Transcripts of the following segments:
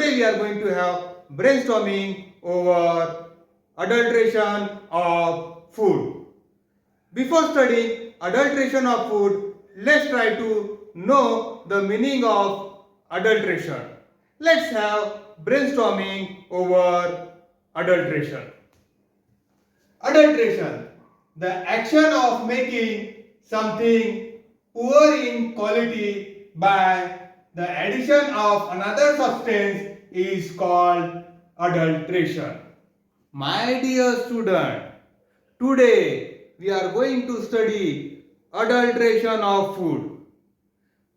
today we are going to have brainstorming over adulteration of food. Before studying adulteration of food, let's try to know the meaning of adulteration. Let's have brainstorming over adulteration. Adulteration, the action of making something poor in quality by the addition of another substance, is called adulteration. My dear student, today we are going to study adulteration of food.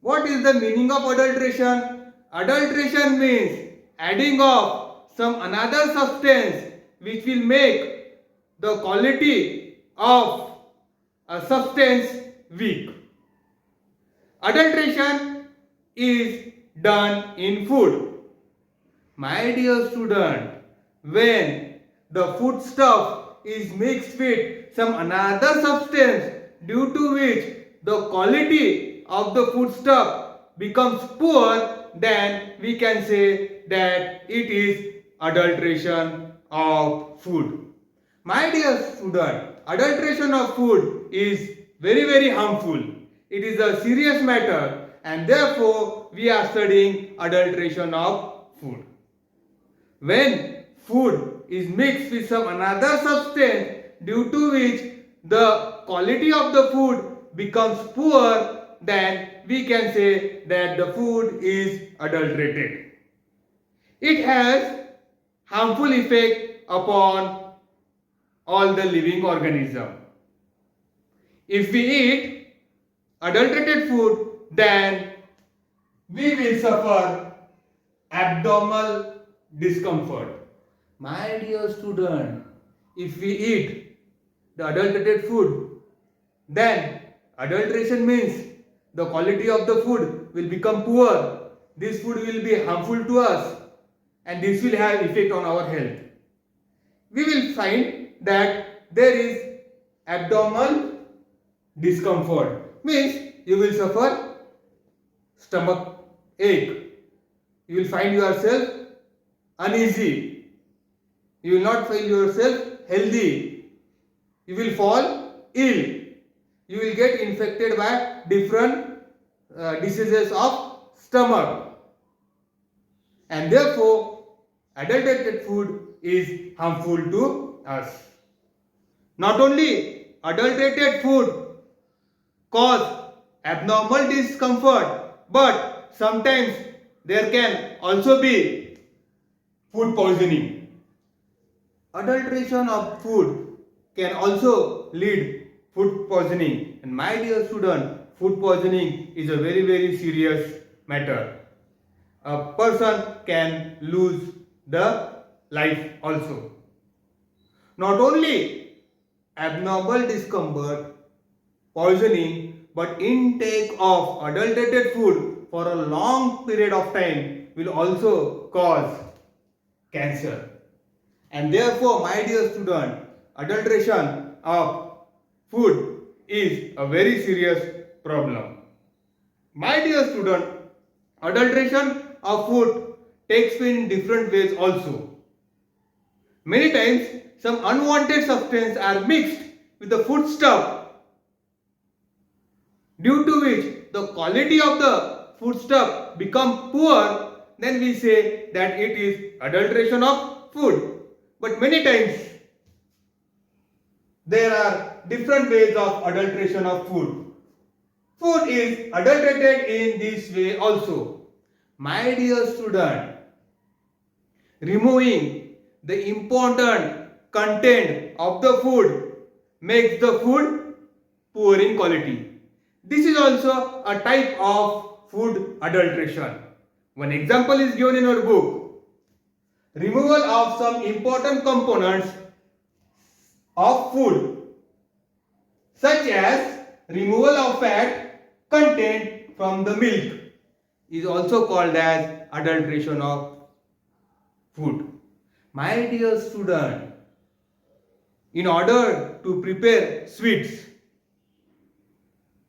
What is the meaning of adulteration? Adulteration means adding of some another substance which will make the quality of a substance weak. Adulteration is done in food. My dear student, when the foodstuff is mixed with some another substance due to which the quality of the foodstuff becomes poor, then we can say that it is adulteration of food. My dear student, adulteration of food is very harmful. It is a serious matter and therefore we are studying adulteration of food. When food is mixed with some another substance due to which the quality of the food becomes poor, then we can say that the food is adulterated. It has harmful effect upon all the living organism. If we eat adulterated food, then we will suffer abdominal discomfort. My dear student, if we eat the adulterated food, then adulteration means the quality of the food will become poor. This food will be harmful to us and this will have effect on our health. We will find that there is abdominal discomfort, means you will suffer stomach ache. You will find yourself uneasy. You will not feel yourself healthy. You will fall ill. You will get infected by different diseases of stomach. And therefore, adulterated food is harmful to us. Not only adulterated food cause abnormal discomfort, but sometimes there can also be food poisoning. Adulteration of food can also lead food poisoning. And my dear student, food poisoning is a very serious matter. A person can lose the life also. Not only abnormal discomfort, poisoning, but intake of adulterated food for a long period of time will also cause cancer. And therefore, my dear student, adulteration of food is a very serious problem. My dear student, adulteration of food takes place in different ways also. Many times, some unwanted substances are mixed with the foodstuff, due to which the quality of the foodstuff become poor, then we say that it is adulteration of food. But many times there are different ways of adulteration of food. Food is adulterated in this way also. My dear student, removing the important content of the food makes the food poor in quality. This is also a type of food adulteration. One example is given in our book. Removal of some important components of food, such as removal of fat content from the milk, is also called as adulteration of food. My dear student, in order to prepare sweets,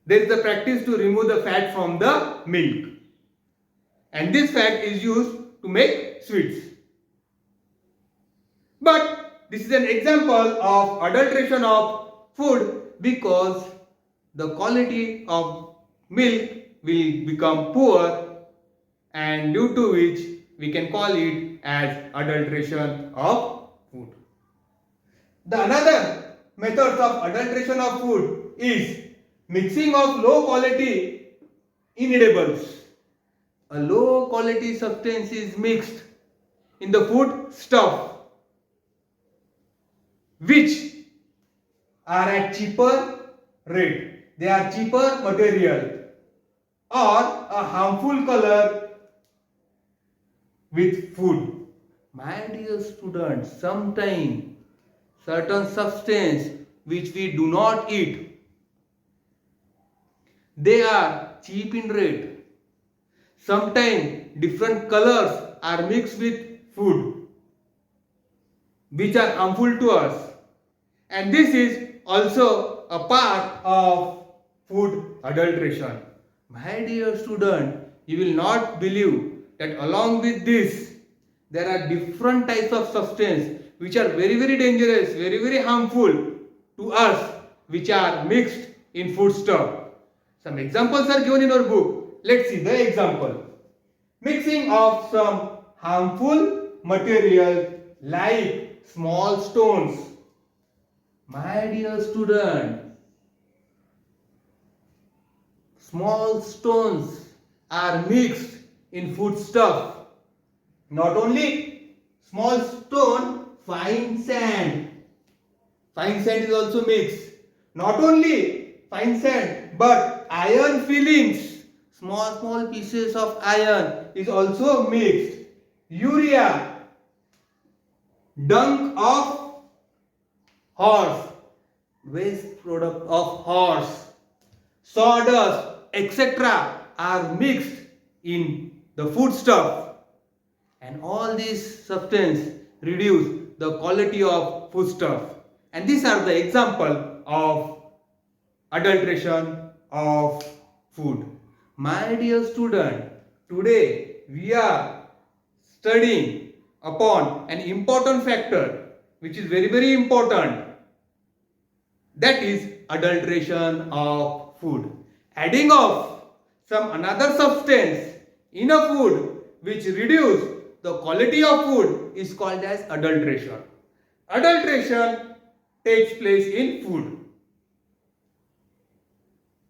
there is the practice to remove the fat from the milk, and this fat is used to make sweets. But this is an example of adulteration of food because the quality of milk will become poor, and due to which we can call it as adulteration of food. The another methods of adulteration of food is mixing of low quality inedibles. A low quality substance is mixed in the food stuff which are at cheaper rate. They are cheaper material or a harmful color with food. My dear students, sometimes certain substance which we do not eat, they are cheap in rate. Sometimes different colors are mixed with food which are harmful to us, and this is also a part of food adulteration. My dear student, you will not believe that along with this there are different types of substance which are very dangerous, very harmful to us, which are mixed in food stuff. Some examples are given in our book. Let's see the example. Mixing of some harmful material like small stones. My dear student, small stones are mixed in food stuff. Not only small stone, fine sand. Fine sand is also mixed. Not only fine sand, but iron fillings. Small pieces of iron is also mixed. Urea, dung of horse, waste product of horse, sawdust, etc. are mixed in the food stuff, and all these substances reduce the quality of food stuff. And these are the example of adulteration of food. My dear student, today we are studying upon an important factor which is very important, that is adulteration of food. Adding of some another substance in a food which reduce the quality of food is called as adulteration. Adulteration takes place in food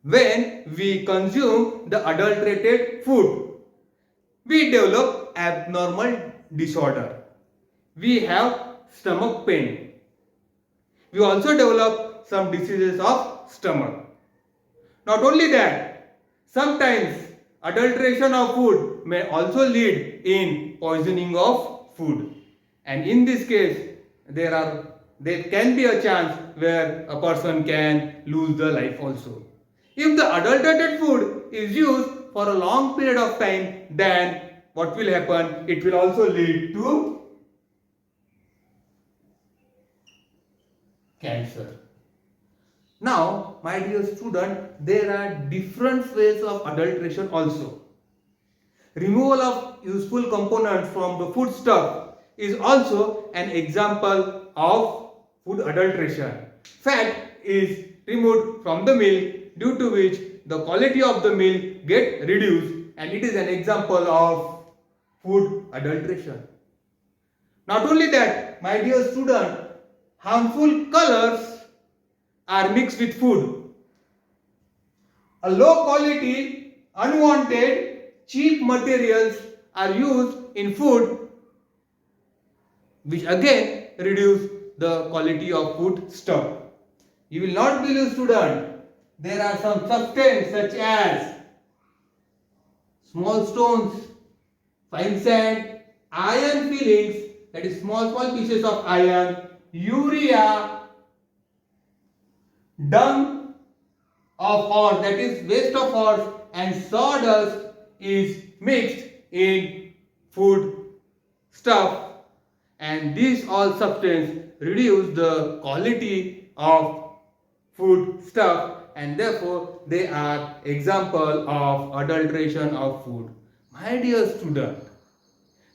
when we consume the adulterated food. We develop abnormal disorder. We have stomach pain. We also develop some diseases of stomach. Not only that, sometimes adulteration of food may also lead in poisoning of food. And in this case, there can be a chance where a person can lose their life also. If the adulterated food is used for a long period of time, then what will happen? It will also lead to cancer. Now, my dear student, there are different ways of adulteration also. Removal of useful components from the food stuff is also an example of food adulteration. Fat is removed from the milk, due to which the quality of the milk gets reduced, and it is an example of food adulteration. Not only that, my dear student, harmful colors are mixed with food. A low quality, unwanted, cheap materials are used in food, which again reduce the quality of food stuff. You will not believe, student, there are some substances such as small stones, fine sand, iron fillings, that is small pieces of iron, urea, dung of horse, that is waste of horse, and sawdust is mixed in food stuff, and these all substances reduce the quality of food stuff, and therefore they are example of adulteration of food. My dear student,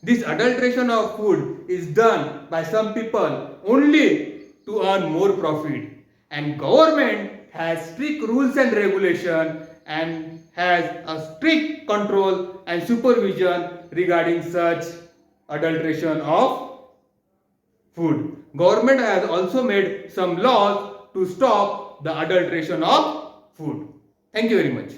This adulteration of food is done by some people only to earn more profit. And government has strict rules and regulation and has a strict control and supervision regarding such adulteration of food. Government has also made some laws to stop the adulteration of food. Thank you very much.